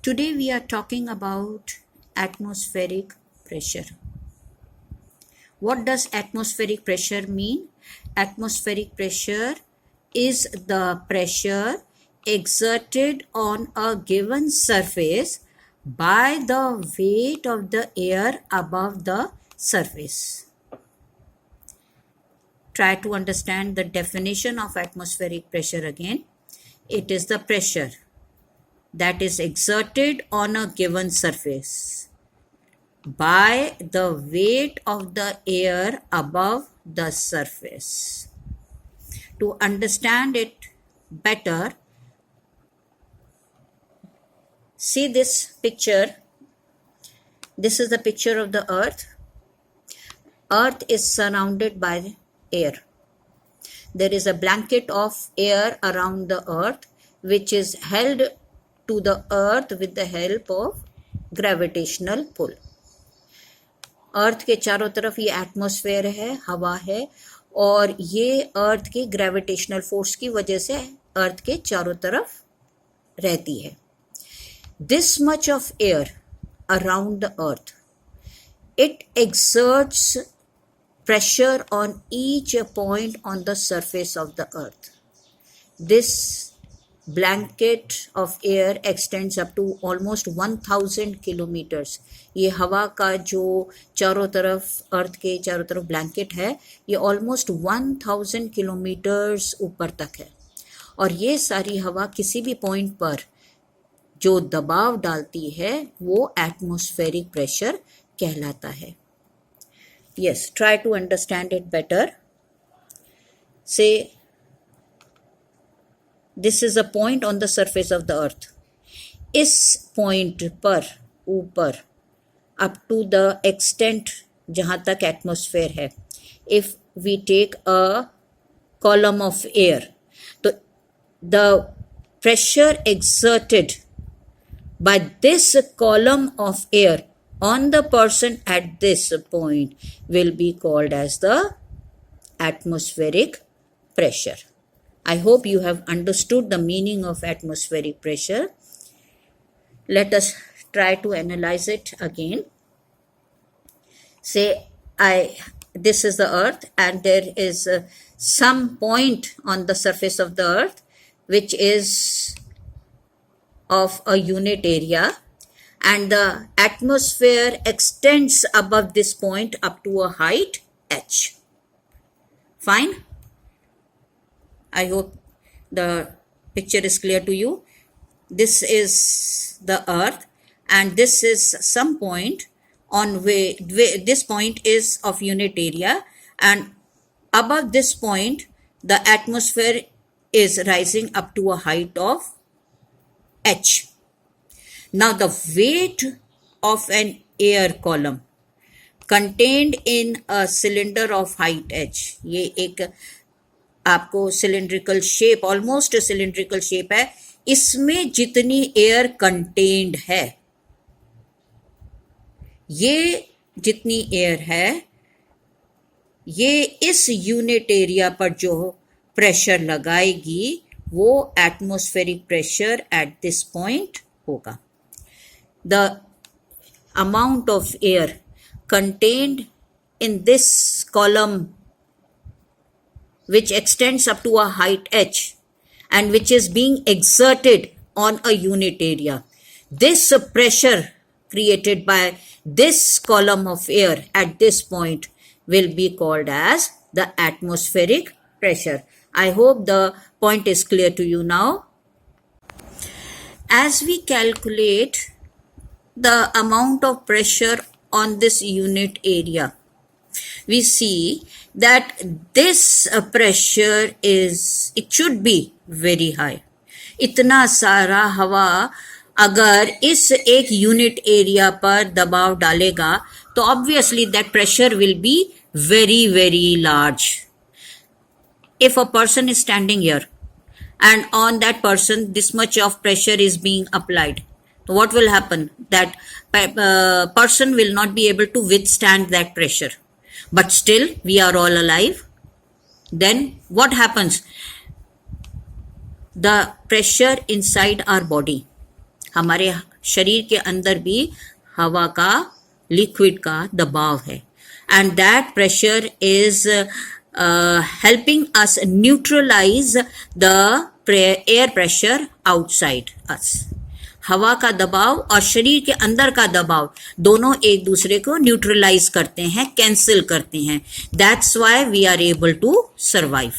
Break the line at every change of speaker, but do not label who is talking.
Today we are talking about atmospheric pressure. What does atmospheric pressure mean? Atmospheric pressure is the pressure exerted on a given surface by the weight of the air above the surface. Try to understand the definition of atmospheric pressure again. It is the pressure that is exerted on a given surface by the weight of the air above the surface. To understand it better, see this picture. This is the picture of the earth. Earth is surrounded by air. There is a blanket of air around the earth which is held to the earth with the help of gravitational pull. अर्थ के चारों तरफ ये atmosphere है, हवा है, और ये अर्थ के ग्रेविटेशनल फोर्स की वजह से अर्थ के चारों तरफ रहती है. This much of air around the earth, it exerts pressure on each point on the surface of the earth. This blanket of air extends up to almost 1000 kilometers. ये हवा का जो चारों तरफ अर्थ के चारों तरफ ब्लैंकेट है, ये ऑलमोस्ट 1000 किलोमीटर्स ऊपर तक है, और ये सारी हवा किसी भी पॉइंट पर जो दबाव डालती है वो एटमॉस्फेरिक प्रेशर कहलाता है. Yes, try to understand it better. Say, this is a point on the surface of the earth. इस point पर ऊपर up to the extent जहाँ तक atmosphere है, if we take a column of air, तो the pressure exerted by this column of air on the person at this point will be called as the atmospheric pressure. I hope you have understood the meaning of atmospheric pressure. Let us try to analyze it again. Say, this is the earth, and there is some point on the surface of the earth which is of a unit area, and the atmosphere extends above this point up to a height h. Fine? I hope the picture is clear to you. This is the earth, and this is some point on this point is of unit area, and above this point the atmosphere is rising up to a height of h. Now the weight of an air column contained in a cylinder of height h, ये एक आपको cylindrical shape, almost cylindrical shape है, इसमें जितनी air contained है, ये जितनी air है, ये इस unit area पर जो pressure लगाएगी वो atmospheric pressure at this point होगा. The amount of air contained in this column which extends up to a height h and which is being exerted on a unit area, this pressure created by this column of air at this point will be called as the atmospheric pressure. I hope the point is clear to you now. As we calculate the amount of pressure on this unit area, we see that this pressure it should be very high. इतना सारा हवा अगर इस एक unit area पर दबाव डालेगा तो obviously that pressure will be very, very large. If a person is standing here and on that person this much of pressure is being applied, so what will happen? That person will not be able to withstand that pressure. But still we are all alive. Then what happens? The pressure inside our body, हमारे शरीर के अंदर भी हवा का, liquid का दबाव है, and that pressure is helping us neutralize the air pressure outside us. हवा का दबाव और शरीर के अंदर का दबाव दोनों एक दूसरे को न्यूट्रलाइज करते हैं, कैंसिल करते हैं। That's why we are able to survive.